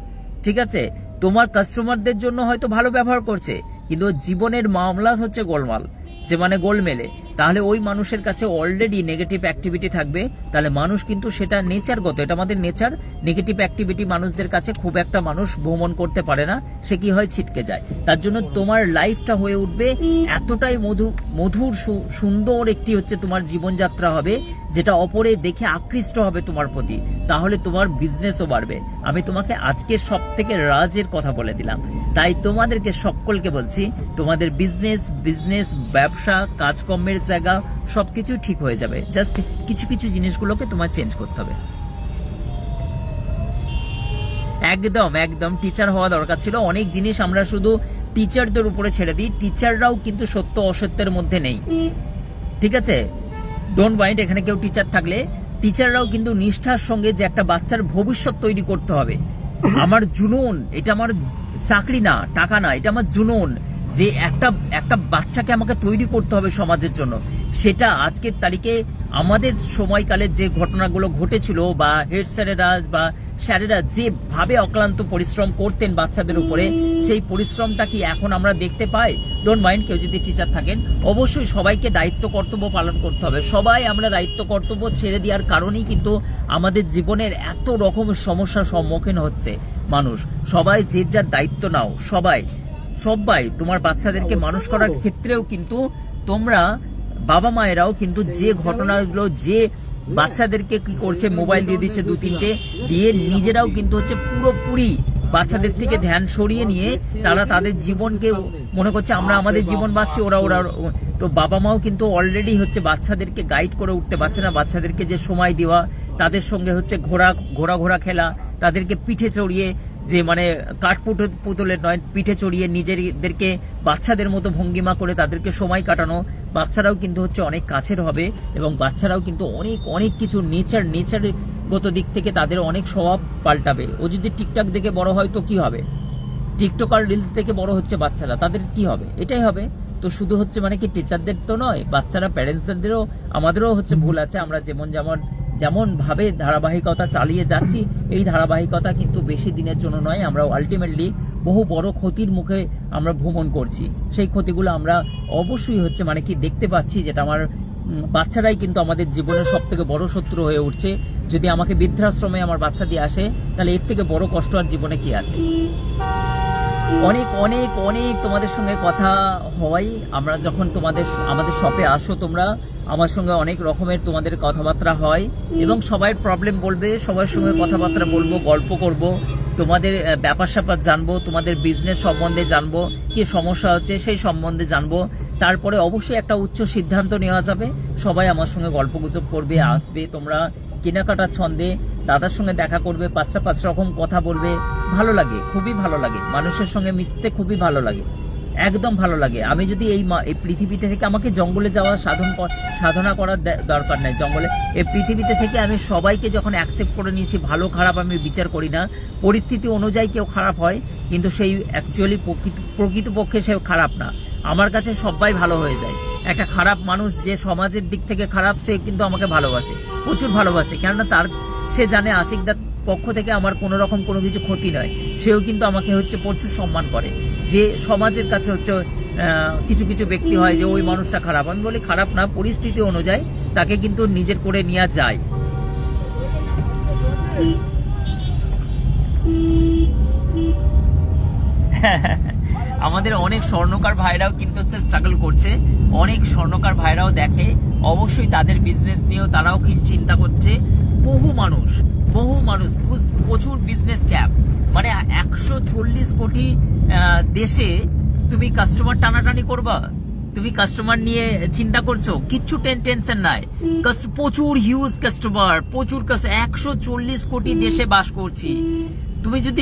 ঠিক আছে? তোমার কাস্টমারদের জন্য হয়তো ভালো ব্যবহার করছে, কিন্তু জীবনের মামলা হচ্ছে গোলমাল, যে গোলমেলে। তাহলে ওই মানুষের কাছে অলরেডি নেগেটিভ অ্যাক্টিভিটি থাকবে। তাহলে মানুষ কিন্তু সেটা নেচারগত, এটা আমাদের নেচার। নেগেটিভ অ্যাক্টিভিটি মানুষদের কাছে খুব একটা মানুষ ভ্রমণ করতে পারে না, সে কি হয়, ছিটকে যায়। তার জন্য তোমার লাইফটা হয়ে উঠবে এতটাই মধুর সুন্দর একটি হচ্ছে তোমার জীবনযাত্রা হবে, যেটা অপরে দেখে আকৃষ্ট হবে তোমার প্রতি। তাহলে তোমার বিজনেসও বাড়বে। আমি তোমাকে আজকে সব থেকে রাজের কথা বলে দিলাম। তাই তোমাদেরকে সকলকে বলছি, তোমাদের বিজনেস, ব্যবসা, কাজকর্মের জায়গা সবকিছু ঠিক হয়ে যাবে। জাস্ট কিছু কিছু জিনিসগুলোকে তোমার চেঞ্জ করতে হবে। একদম টিচার হওয়া দরকার ছিল। অনেক জিনিস আমরা শুধু টিচারদের উপরে ছেড়ে দিই। টিচাররাও কিন্তু সত্য অসত্যের মধ্যে নেই, ঠিক আছে? ডোন্ট মাইন্ড, এখানে কেউ টিচার থাকলে, টিচাররাও কিন্তু নিষ্ঠার সঙ্গে যে একটা বাচ্চার ভবিষ্যৎ তৈরি করতে হবে। আমার জুনুন, এটা আমার চাকরি না, টাকা না, এটা আমার জুনুন, যে একটা বাচ্চাকে আমাকে তৈরি করতে হবে সমাজের জন্য। সেটা আজকের তারিখে আমাদের সময়কালের যে ঘটনাগুলো ঘটেছিল বা হেড স্যারেরা বা স্যারেরা যেভাবে অক্লান্ত পরিশ্রম করতেন বাচ্চাদের উপরে, সেই পরিশ্রমটা কি এখন আমরা দেখতে পাই? ডোন্ট মাইন্ড, কেউ যদি টিচার থাকেন অবশ্যই সবাইকে দায়িত্ব কর্তব্য পালন করতে হবে। সবাই আমরা দায়িত্ব কর্তব্য ছেড়ে দেওয়ার কারণেই কিন্তু আমাদের জীবনের এত রকমের সমস্যার সম্মুখীন হচ্ছে মানুষ। সবাই যে যার দায়িত্ব নাও, সবাই তোমার বাচ্চাদেরকে মানুষ করার ক্ষেত্রেও কিন্তু তোমরা বাবা মায়েরাও কিন্তু যে ঘটনাগুলো, যে বাচ্চাদেরকে কি করছে, মোবাইল দিয়ে দিচ্ছে 2-3টে দিয়ে, নিজেরাও কিন্তু হচ্ছে পুরোপুরি বাচ্চাদের থেকে ধ্যান সরিয়ে নিয়ে তারা তাদের জীবনকে মনে করছে আমরা আমাদের জীবন বাঁচছি, ওরা তো বাবা মাও কিন্তু অলরেডি হচ্ছে বাচ্চাদেরকে গাইড করে উঠতে পারছে না। বাচ্চাদেরকে যে সময় দেওয়া, তাদের সঙ্গে হচ্ছে ঘোরা খেলা, তাদেরকে পিঠে চড়িয়ে, যে মানে পুতুলের নয়, পিঠে চড়িয়ে নিজেদেরকে বাচ্চাদের মতো ভঙ্গিমা করে তাদেরকে সময় কাটানো। বাচ্চারাও কিন্তু হচ্ছে অনেক কাছের হবে এবং বাচ্চারাও কিন্তু অনেক কিছু নেচারগত দিক থেকে তাদের অনেক স্বভাব পাল্টাবে। ও যদি টিকটক দেখে বড় হয় তো কি হবে? টিকটক আর রিলস দেখে বড় হচ্ছে বাচ্চারা, তাদের কি হবে? এটাই হবে। তো শুধু হচ্ছে মানে কি টিচারদের তো নয়, বাচ্চারা প্যারেন্টসদেরও, আমাদেরও হচ্ছে ভুল আছে। আমরা যেমন ভাবে ধারাবাহিকতা চালিয়ে যাচ্ছি, এই ধারাবাহিকতা কিন্তু বেশি দিনের জন্য নয়। আমরা আলটিমেটলি বহু বড় ক্ষতির মুখে আমরা ভ্রমণ করছি। সেই ক্ষতিগুলো আমরা অবশ্যই হচ্ছে মানে কি দেখতে পাচ্ছি, যেটা আমার বাচ্চারাই কিন্তু আমাদের জীবনের সব থেকে বড় শত্রু হয়ে উঠছে। যদি আমাকে বৃদ্ধাশ্রমে আমার বাচ্চা দিয়ে আসে, তাহলে এর থেকে বড় কষ্ট আর জীবনে কি আছে? অনেক অনেক অনেক তোমাদের সঙ্গে কথা হয়। আমরা যখন আমাদের শপে আসো, তোমরা আমার সঙ্গে অনেক রকমের তোমাদের কথাবার্তা হয় এবং সবাই প্রবলেম বলবে, সবার সঙ্গে কথাবার্তা বলবো, গল্প করব, তোমাদের ব্যাপার স্যাপার জানবো, তোমাদের বিজনেস সম্বন্ধে জানবো, কি সমস্যা হচ্ছে সেই সম্বন্ধে জানবো। তারপরে অবশ্যই একটা উচ্চ সিদ্ধান্ত নেওয়া যাবে। সবাই আমার সঙ্গে গল্পগুজব করবে, আসবে, তোমরা কেনাকাটার ছন্দে দাদার সঙ্গে দেখা করবে, 5 রকম কথা বলবে। ভালো লাগে, খুবই ভালো লাগে, মানুষের সঙ্গে মিশতে খুবই ভালো লাগে, একদম ভালো লাগে। আমি যদি এই পৃথিবীতে থেকে, আমাকে জঙ্গলে যাওয়া সাধনা করার দরকার নাই। জঙ্গলে এই পৃথিবীতে থেকে আমি সবাইকে যখন অ্যাকসেপ্ট করে নিয়েছি, ভালো খারাপ আমি বিচার করি না। পরিস্থিতি অনুযায়ী কেউ খারাপ হয়, কিন্তু সেই অ্যাকচুয়ালি প্রকৃতপক্ষে সে খারাপ না। আমার কাছে সবাই ভালো হয়ে যায়। একটা খারাপ মানুষ যে সমাজের দিক থেকে খারাপ, সে কিন্তু আমাকে ভালোবাসে, প্রচুর ভালোবাসে। কেননা সে জানে আশিকদার পক্ষ থেকে আমার কোনো রকম কোনো কিছু ক্ষতি নয়। সেও কিন্তু আমাকে হচ্ছে প্রচুর সম্মান করে। যে সমাজের কাছে হচ্ছে কিছু কিছু ব্যক্তি হয় যে ওই মানুষটা খারাপ, আমি বলি খারাপ না, পরিস্থিতি অনুযায়ী তাকে কিন্তু নিজের করে নেওয়া যায়। আমাদের অনেক স্বর্ণকার ভাইরাও কিন্তু হচ্ছে স্ট্রাগল করছে, অনেক স্বর্ণকার ভাইরাও দেখে, অবশ্যই তাদের বিজনেস নিয়েও তারাও চিন্তা করছে। বহু মানুষ প্রচুর বিজনেস ক্যাপ, মানে 140 কোটি দেশে তুমি কাস্টমার টানাটানি করবা, তুমি কাস্টমার নিয়ে চিন্তা করছো, কিচ্ছু টেনশন নাই। প্রচুর হিউজ কাস্টমার, 140 কোটি দেশে বাস করছি। তুমি যদি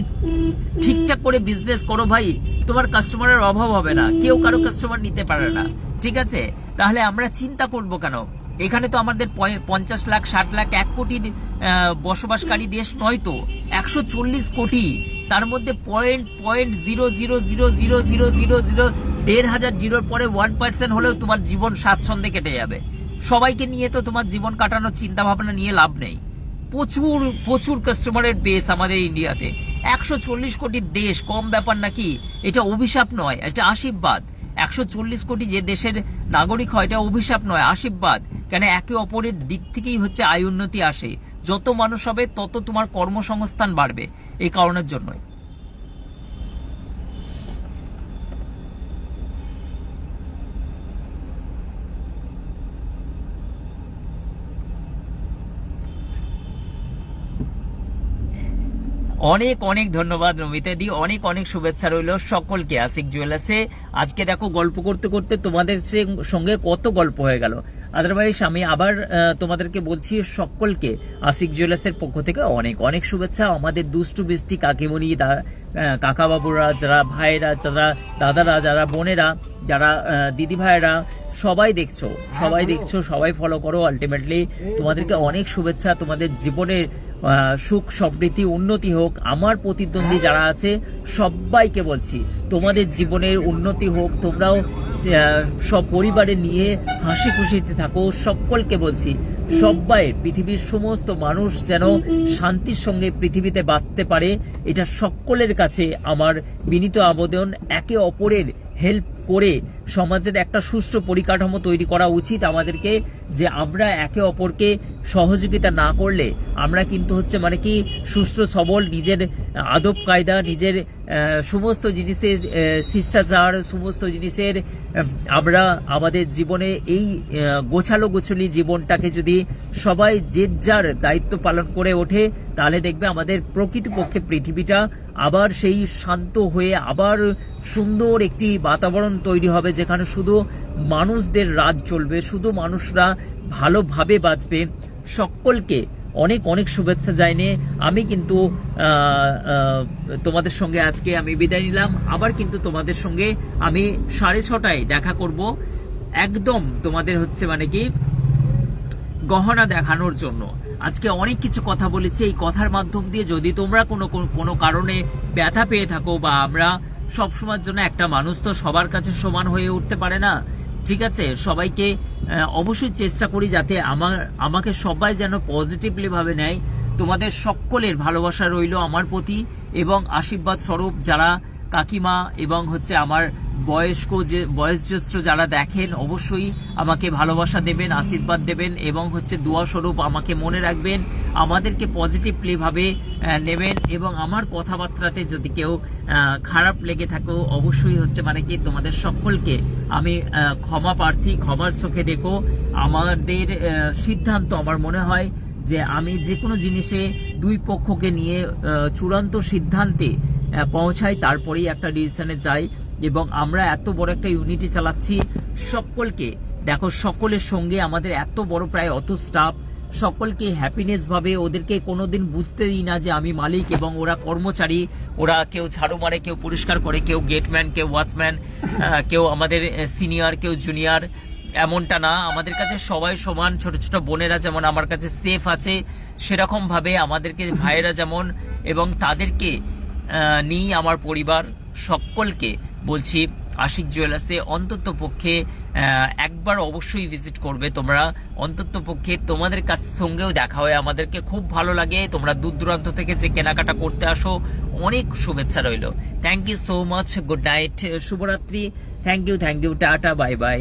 ঠিকঠাক করে বিজনেস করো ভাই, তোমার কাস্টমারের অভাব হবে না, কেউ কারো কাস্টমার নিতে পারে না, ঠিক আছে? তাহলে আমরা চিন্তা করবো কেন? এখানে তো আমাদের 50 লাখ 60 লাখ 1 কোটি বসবাসকারী দেশ নয় তো, 140 কোটি, তার মধ্যে 0.0000000 জিরোর পরে 1% হলেও তোমার জীবন স্বাচ্ছন্দ্যে কেটে যাবে। সবাইকে নিয়ে তো তোমার জীবন কাটানোর চিন্তা ভাবনা নিয়ে লাভ নেই। প্রচুর কাস্টমারের বেস আমাদের ইন্ডিয়াতে। 140 কোটির দেশ কম ব্যাপার নাকি? এটা অভিশাপ নয়, এটা আশীর্বাদ। 140 কোটি যে দেশের নাগরিক হয়, এটা অভিশাপ নয়, আশীর্বাদ। কেন একে অপরের দিক থেকেই হচ্ছে আয় উন্নতি আসে। যত মানুষ হবে তত তোমার কর্মসংস্থান বাড়বে, এই কারণের জন্যই। অনেক অনেক ধন্যবাদ নমিতা দি, অনেক অনেক শুভেচ্ছা রইল সকলকে আশিক জুয়েলার্সে। আজকে দেখো গল্প করতে করতে তোমাদের সঙ্গে কত গল্প হয়ে গেল। আদারওয়াইজ আমি আবার তোমাদেরকে বলছি, সকলকে আশিক জুয়েলার্সের পক্ষ থেকে অনেক অনেক শুভেচ্ছা। আমাদের দুষ্টু বৃষ্টি কাকিমণি, কাকা বাবুরা, যারা ভাইরা, যারা দাদারা, যারা বোনেরা, যারা দিদি ভাইরা, সবাই দেখছো, সবাই ফলো করো। আলটিমেটলি তোমাদেরকে অনেক শুভেচ্ছা। তোমাদের জীবনের সুখ সমৃদ্ধি উন্নতি হোক। আমার প্রতিদ্বন্দ্বী যারা আছে সবাইকে বলছি তোমাদের জীবনের উন্নতি হোক, তোমরাও সব পরিবারে নিয়ে হাসি খুশিতে থাকো। সকলকে বলছি সবাই পৃথিবীর সমস্ত মানুষ যেন শান্তির সঙ্গে পৃথিবীতে বাঁচতে পারে, এটা সকলের কাছে আমার বিনীত আবেদন। একে অপরের হেল্প করে সমাজের একটা সুষ্ঠু পরিকাঠামো তৈরি করা উচিত আমাদেরকে, যে আমরা একে অপরকে সহযোগিতা না করলে আমরা কিন্তু হচ্ছে মানে কি সুষ্ঠু সবল নিজের আদব কায়দা, নিজের সমস্ত জিনিসের শিষ্টাচার, সমস্ত জিনিসের আমরা আমাদের জীবনে এই গোছালো গোছালি জীবনটাকে যদি সবাই যে যার দায়িত্ব পালন করে ওঠে, তাহলে দেখবে আমাদের প্রকৃতপক্ষে পৃথিবীটা আবার সেই শান্ত হয়ে আবার সুন্দর একটি বাতাবরণ তৈরি হবে, যেখানে শুধু মানুষদের রাজ চলবে, শুধু মানুষরা ভালোভাবে বাঁচবে। সকলকে অনেক অনেক শুভেচ্ছা জানিয়ে আমি কিন্তু তোমাদের সঙ্গে আজকে আমি বিদায় নিলাম। আবার কিন্তু তোমাদের সঙ্গে আমি 6:30টায় দেখা করব, একদম তোমাদের হচ্ছে মানে কি গহনা দেখানোর জন্য। আজকে অনেক কিছু কথা বলেছি, এই কথার মাধ্যম দিয়ে যদি তোমরা কোনো কারণে ব্যথা পেয়ে থাকো, বা আমরা সবসময়ের জন্য একটা মানুষ তো সবার কাছে সমান হয়ে উঠতে পারে না, ঠিক আছে, সবাইকে অবশ্যই চেষ্টা করি যাতে আমাকে সবাই যেন পজিটিভলি ভাবে নেয়। তোমাদের সকলের ভালোবাসা রইল আমার প্রতি, এবং আশীর্বাদ স্বরূপ যারা কাকিমা এবং হচ্ছে আমার বয়োজ্যেষ্ঠ যারা দেখেন, অবশ্যই আমাকে ভালোবাসা দেবেন, আশীর্বাদ দেবেন, এবং হচ্ছে দোয়া স্বরূপ আমাকে মনে রাখবেন, আমাদেরকে পজিটিভলি ভাবে নেবেন। এবং আমার কথাবার্তাতে যদি কেউ খারাপ লেগে থাকো, অবশ্যই হচ্ছে মানে কি তোমাদের সকলকে আমি ক্ষমা প্রার্থী, ক্ষমার চোখে দেখো। আমাদের সিদ্ধান্ত আমার মনে হয় যে আমি যে কোনো জিনিসে দুই পক্ষকে নিয়ে চূড়ান্ত সিদ্ধান্তে পৌঁছাই, তারপরেই একটা ডিসিশনে যাই। এবং আমরা এত বড় একটা ইউনিটি চালাচ্ছি, সকলকে দেখো, সকলের সঙ্গে আমাদের এত বড় প্রায় অত স্টাফ, সকলকে হ্যাপিনেস ভাবে, ওদেরকে কোনোদিন বুঝতে দিই না যে আমি মালিক এবং ওরা কর্মচারী। ওরা কেউ ঝাড়ু মারে, কেউ পরিষ্কার করে, কেউ গেটম্যান, কেউ ওয়াচম্যান, কেউ আমাদের সিনিয়র, কেউ জুনিয়র, এমনটা না। আমাদের কাছে সবাই সমান। ছোট ছোট বোনেরা যেমন আমার কাছে সেফ আছে, সেরকম ভাবে আমাদেরকে ভাইয়েরা যেমন, এবং তাদেরকে নিয়ে আমার পরিবার। সকলকে বলছি আশিক জুয়েলার্সে অন্তত পক্ষে একবার অবশ্যই ভিজিট করবে তোমরা। অন্তত পক্ষে তোমাদের কাছে সঙ্গেও দেখা হয়, আমাদেরকে খুব ভালো লাগে। তোমরা দূর দূরান্ত থেকে যে কেনাকাটা করতে আসো, অনেক শুভেচ্ছা রইল। Thank you so much, good night, শুভরাত্রি, thank you, tata, bye by.